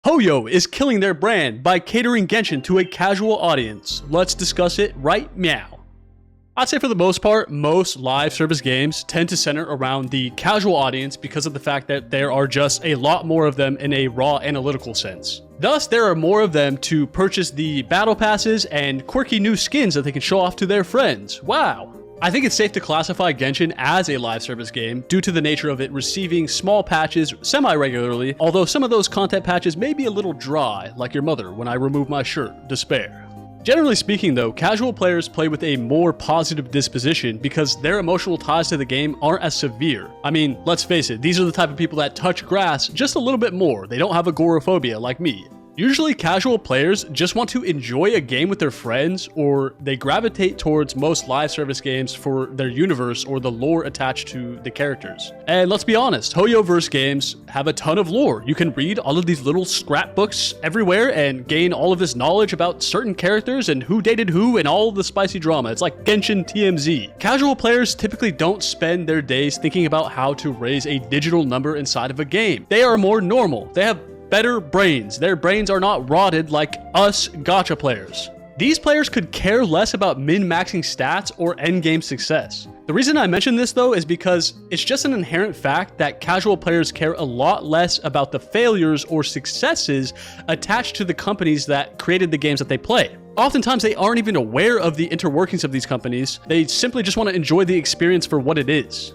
Hoyo is killing their brand by catering Genshin to a casual audience. Let's discuss it right now. I'd say for the most part, most live service games tend to center around the casual audience because of the fact that there are just a lot more of them in a raw analytical sense. Thus, there are more of them to purchase the battle passes and quirky new skins that they can show off to their friends. Wow! I think it's safe to classify Genshin as a live service game due to the nature of it receiving small patches semi-regularly, although some of those content patches may be a little dry, like your mother when I remove my shirt, despair. Generally speaking though, casual players play with a more positive disposition because their emotional ties to the game aren't as severe. I mean, let's face it, these are the type of people that touch grass just a little bit more. They don't have agoraphobia like me. Usually casual players just want to enjoy a game with their friends, or they gravitate towards most live service games for their universe or the lore attached to the characters. And let's be honest, Hoyoverse games have a ton of lore. You can read all of these little scrapbooks everywhere and gain all of this knowledge about certain characters and who dated who and all of the spicy drama. It's like Genshin TMZ. Casual players typically don't spend their days thinking about how to raise a digital number inside of a game. They are more normal. They have better brains. Their brains are not rotted like us gacha players. These players could care less about min-maxing stats or endgame success. The reason I mention this though is because it's just an inherent fact that casual players care a lot less about the failures or successes attached to the companies that created the games that they play. Oftentimes they aren't even aware of the interworkings of these companies. They simply just want to enjoy the experience for what it is.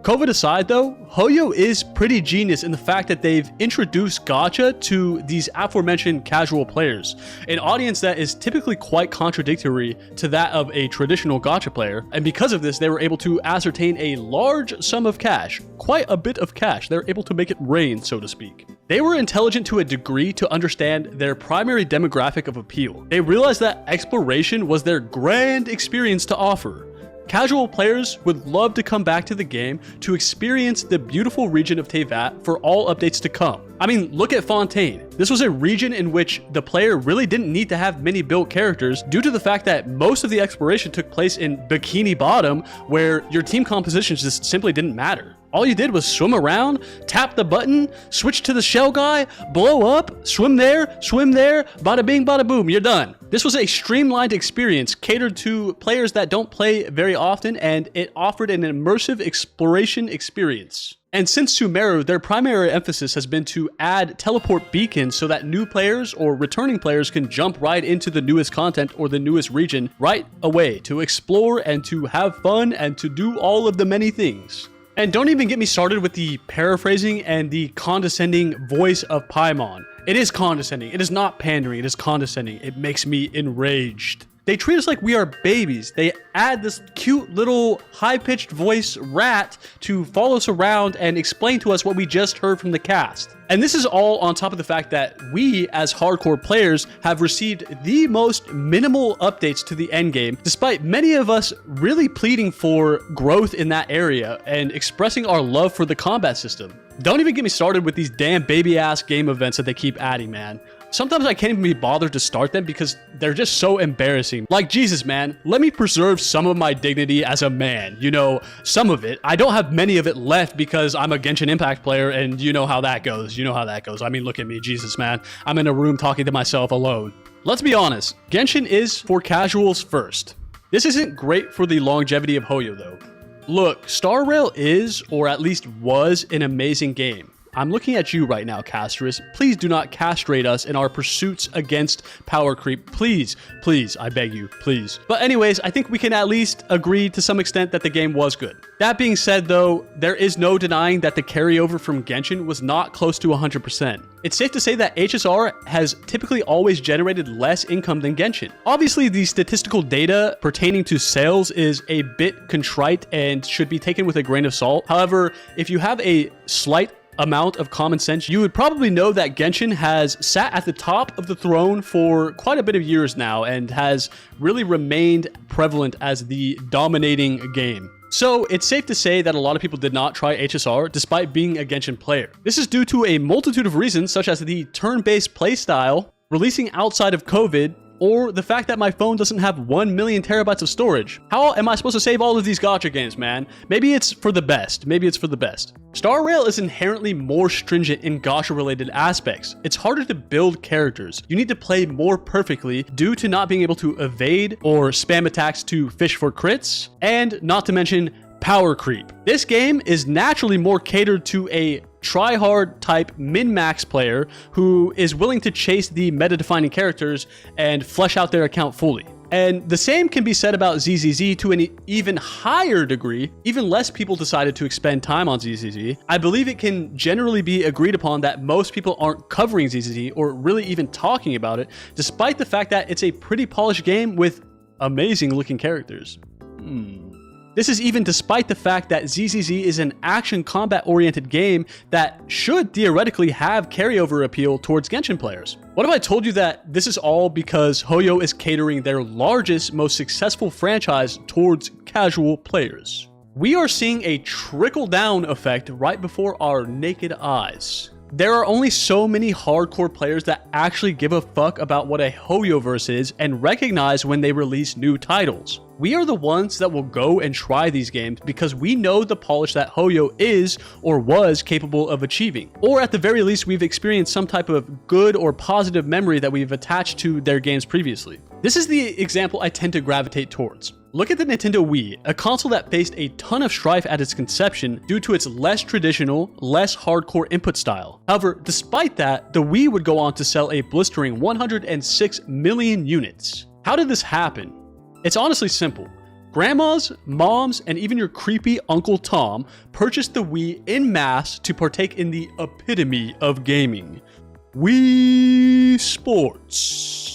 COVID aside though, Hoyo is pretty genius in the fact that they've introduced gacha to these aforementioned casual players, an audience that is typically quite contradictory to that of a traditional gacha player, and because of this they were able to ascertain a large sum of cash, quite a bit of cash. They're able to make it rain, so to speak. They were intelligent to a degree to understand their primary demographic of appeal. They realized that exploration was their grand experience to offer. Casual players would love to come back to the game to experience the beautiful region of Teyvat for all updates to come. I mean, look at Fontaine. This was a region in which the player really didn't need to have many built characters due to the fact that most of the exploration took place in Bikini Bottom, where your team compositions just simply didn't matter. All you did was swim around, tap the button, switch to the shell guy, blow up, swim there, bada bing, bada boom, you're done. This was a streamlined experience catered to players that don't play very often, and it offered an immersive exploration experience. And since Sumeru, their primary emphasis has been to add teleport beacons so that new players or returning players can jump right into the newest content or the newest region right away to explore and to have fun and to do all of the many things. And don't even get me started with the paraphrasing and the condescending voice of Paimon. It is condescending. It is not pandering. It is condescending. It makes me enraged. They treat us like we are babies. They add this cute little high-pitched voice rat to follow us around and explain to us what we just heard from the cast. And this is all on top of the fact that we, as hardcore players, have received the most minimal updates to the endgame, despite many of us really pleading for growth in that area and expressing our love for the combat system. Don't even get me started with these damn baby-ass game events that they keep adding, man. Sometimes I can't even be bothered to start them because they're just so embarrassing. Like, Jesus, man, let me preserve some of my dignity as a man. You know, some of it. I don't have many of it left because I'm a Genshin Impact player, and you know how that goes. You know how that goes. I mean, look at me, Jesus, man. I'm in a room talking to myself alone. Let's be honest. Genshin is for casuals first. This isn't great for the longevity of Hoyo, though. Look, Star Rail is, or at least was, an amazing game. I'm looking at you right now, Castress. Please do not castrate us in our pursuits against power creep. Please, please, I beg you, please. But anyways, I think we can at least agree to some extent that the game was good. That being said though, there is no denying that the carryover from Genshin was not close to 100%. It's safe to say that HSR has typically always generated less income than Genshin. Obviously, the statistical data pertaining to sales is a bit contrite and should be taken with a grain of salt. However, if you have a slight amount of common sense, you would probably know that Genshin has sat at the top of the throne for quite a bit of years now and has really remained prevalent as the dominating game. So it's safe to say that a lot of people did not try HSR despite being a Genshin player. This is due to a multitude of reasons such as the turn-based playstyle, releasing outside of COVID, or the fact that my phone doesn't have 1 million terabytes of storage. How am I supposed to save all of these gacha games, man? Maybe it's for the best. Maybe it's for the best. Star Rail is inherently more stringent in gacha-related aspects. It's harder to build characters. You need to play more perfectly due to not being able to evade or spam attacks to fish for crits, and not to mention power creep. This game is naturally more catered to a try-hard type min-max player who is willing to chase the meta-defining characters and flesh out their account fully. And the same can be said about ZZZ to an even higher degree. Even less people decided to expend time on ZZZ. I believe it can generally be agreed upon that most people aren't covering ZZZ or really even talking about it, despite the fact that it's a pretty polished game with amazing looking characters. This is even despite the fact that ZZZ is an action combat oriented game that should theoretically have carryover appeal towards Genshin players. What if I told you that this is all because Hoyo is catering their largest, most successful franchise towards casual players? We are seeing a trickle-down effect right before our naked eyes. There are only so many hardcore players that actually give a fuck about what a Hoyoverse is and recognize when they release new titles. We are the ones that will go and try these games because we know the polish that Hoyo is or was capable of achieving. Or at the very least, we've experienced some type of good or positive memory that we've attached to their games previously. This is the example I tend to gravitate towards. Look at the Nintendo Wii, a console that faced a ton of strife at its conception due to its less traditional, less hardcore input style. However, despite that, the Wii would go on to sell a blistering 106 million units. How did this happen? It's honestly simple. Grandmas, moms, and even your creepy Uncle Tom purchased the Wii en masse to partake in the epitome of gaming: Wii Sports.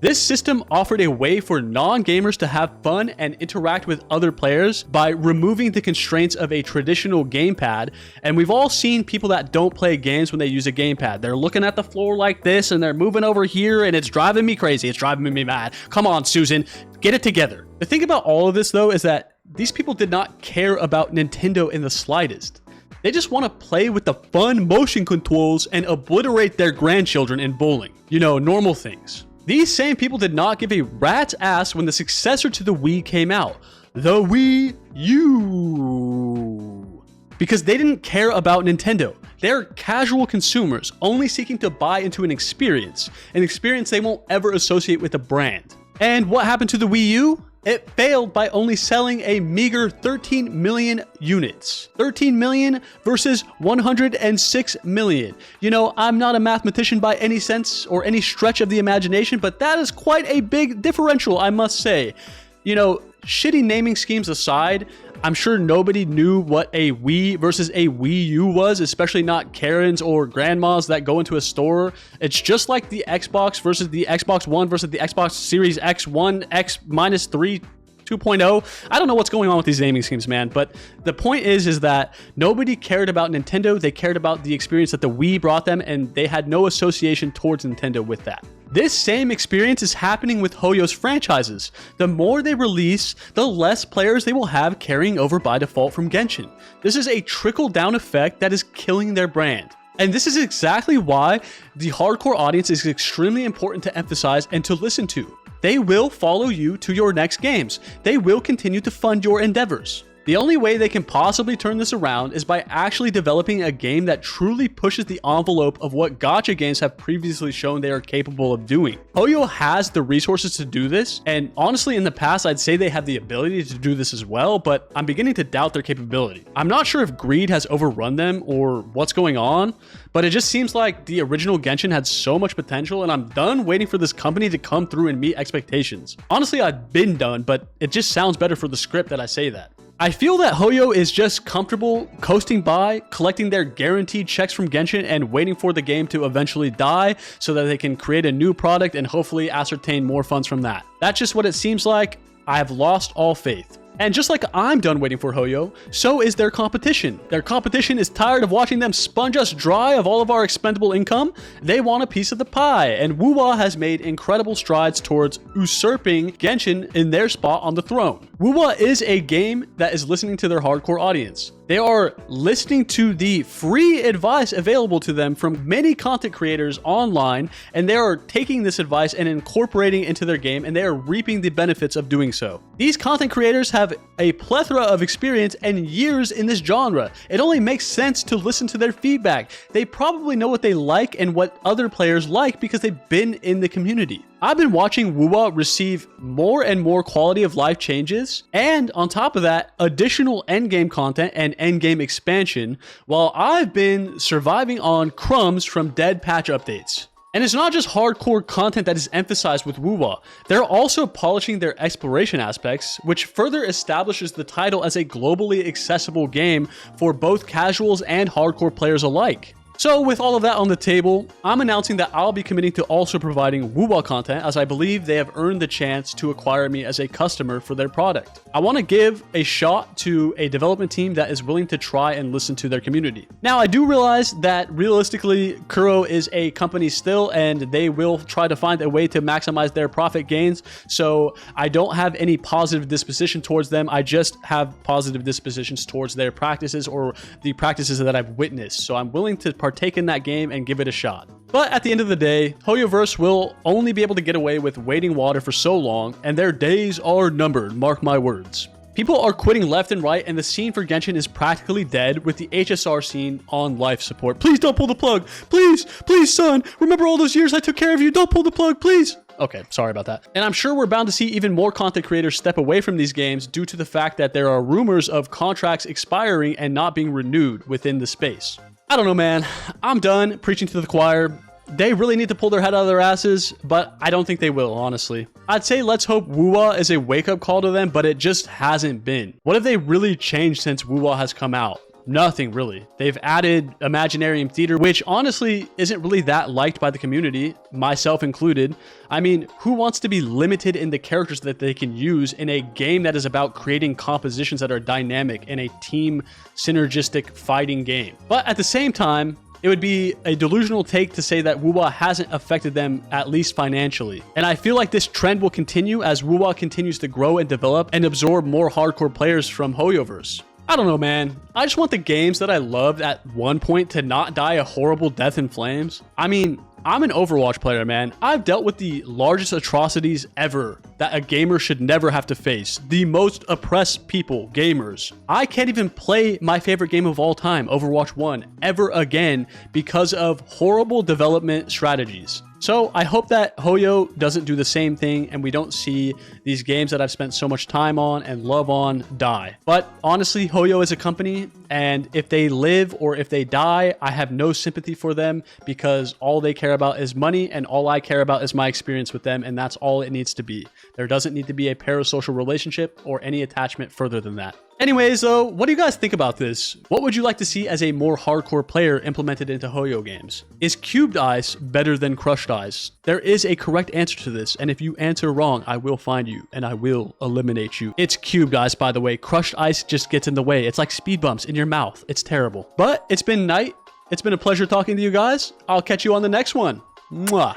This system offered a way for non-gamers to have fun and interact with other players by removing the constraints of a traditional gamepad. And we've all seen people that don't play games when they use a gamepad. They're looking at the floor like this and they're moving over here and it's driving me crazy. It's driving me mad. Come on, Susan, get it together. The thing about all of this though is that these people did not care about Nintendo in the slightest. They just want to play with the fun motion controls and obliterate their grandchildren in bowling. You know, normal things. These same people did not give a rat's ass when the successor to the Wii came out, the Wii U, because they didn't care about Nintendo. They're casual consumers only seeking to buy into an experience they won't ever associate with a brand. And what happened to the Wii U? It failed by only selling a meager 13 million units. 13 million versus 106 million. You know, I'm not a mathematician by any sense or any stretch of the imagination, but that is quite a big differential, I must say. You know, shitty naming schemes aside, I'm sure nobody knew what a Wii versus a Wii U was, especially not Karens or grandmas that go into a store. It's just like the Xbox versus the Xbox One versus the Xbox Series X1, X-3, 2.0. I don't know what's going on with these naming schemes, man, but the point is that nobody cared about Nintendo. They cared about the experience that the Wii brought them, and they had no association towards Nintendo with that. This same experience is happening with Hoyo's franchises. The more they release, the less players they will have carrying over by default from Genshin. This is a trickle-down effect that is killing their brand. And this is exactly why the hardcore audience is extremely important to emphasize and to listen to. They will follow you to your next games. They will continue to fund your endeavors. The only way they can possibly turn this around is by actually developing a game that truly pushes the envelope of what gacha games have previously shown they are capable of doing. Hoyo has the resources to do this, and honestly in the past I'd say they have the ability to do this as well, but I'm beginning to doubt their capability. I'm not sure if greed has overrun them or what's going on, but it just seems like the original Genshin had so much potential, and I'm done waiting for this company to come through and meet expectations. Honestly, I've been done, but it just sounds better for the script that I say that. I feel that Hoyo is just comfortable coasting by, collecting their guaranteed checks from Genshin and waiting for the game to eventually die so that they can create a new product and hopefully ascertain more funds from that. That's just what it seems like. I have lost all faith. And just like I'm done waiting for Hoyo, so is their competition. Their competition is tired of watching them sponge us dry of all of our expendable income. They want a piece of the pie, and Wuwa has made incredible strides towards usurping Genshin in their spot on the throne. Wuwa is a game that is listening to their hardcore audience. They are listening to the free advice available to them from many content creators online, and they are taking this advice and incorporating it into their game, and they are reaping the benefits of doing so. These content creators have a plethora of experience and years in this genre. It only makes sense to listen to their feedback. They probably know what they like and what other players like because they've been in the community. I've been watching Wuwa receive more and more quality of life changes, and on top of that, additional endgame content and endgame expansion, while I've been surviving on crumbs from dead patch updates. And it's not just hardcore content that is emphasized with Wuwa. They're also polishing their exploration aspects, which further establishes the title as a globally accessible game for both casuals and hardcore players alike. So with all of that on the table, I'm announcing that I'll be committing to also providing Wuwa content, as I believe they have earned the chance to acquire me as a customer for their product. I want to give a shot to a development team that is willing to try and listen to their community. Now, I do realize that realistically, Kuro is a company still, and they will try to find a way to maximize their profit gains, so I don't have any positive disposition towards them. I just have positive dispositions towards their practices or the practices that I've witnessed, so I'm willing to partake in that game and give it a shot. But at the end of the day, Hoyoverse will only be able to get away with wading water for so long, and their days are numbered, mark my words. People are quitting left and right, and the scene for Genshin is practically dead, with the HSR scene on life support. Please don't pull the plug. Please, please, son. Remember all those years I took care of you. Don't pull the plug, please. Okay, sorry about that. And I'm sure we're bound to see even more content creators step away from these games due to the fact that there are rumors of contracts expiring and not being renewed within the space. I don't know, man. I'm done preaching to the choir. They really need to pull their head out of their asses, but I don't think they will, honestly. I'd say let's hope Wuwa is a wake-up call to them, but it just hasn't been. What have they really changed since Wuwa has come out? Nothing really. They've added Imaginarium Theater, which honestly isn't really that liked by the community, myself included. I mean, who wants to be limited in the characters that they can use in a game that is about creating compositions that are dynamic in a team synergistic fighting game? But at the same time, it would be a delusional take to say that Wuwa hasn't affected them, at least financially. And I feel like this trend will continue as Wuwa continues to grow and develop and absorb more hardcore players from Hoyoverse. I don't know, man. I just want the games that I loved at one point to not die a horrible death in flames. I mean, I'm an Overwatch player, man. I've dealt with the largest atrocities ever that a gamer should never have to face. The most oppressed people, gamers. I can't even play my favorite game of all time, Overwatch 1, ever again because of horrible development strategies. So I hope that Hoyo doesn't do the same thing and we don't see these games that I've spent so much time on and love on die. But honestly, Hoyo is a company, and if they live or if they die, I have no sympathy for them because all they care about is money and all I care about is my experience with them, and that's all it needs to be. There doesn't need to be a parasocial relationship or any attachment further than that. Anyways, though, what do you guys think about this? What would you like to see as a more hardcore player implemented into Hoyo games? Is cubed ice better than crushed ice? There is a correct answer to this, and if you answer wrong, I will find you and I will eliminate you. It's cubed ice, by the way. Crushed ice just gets in the way. It's like speed bumps in your mouth. It's terrible. But it's been night. It's been a pleasure talking to you guys. I'll catch you on the next one. Mwah.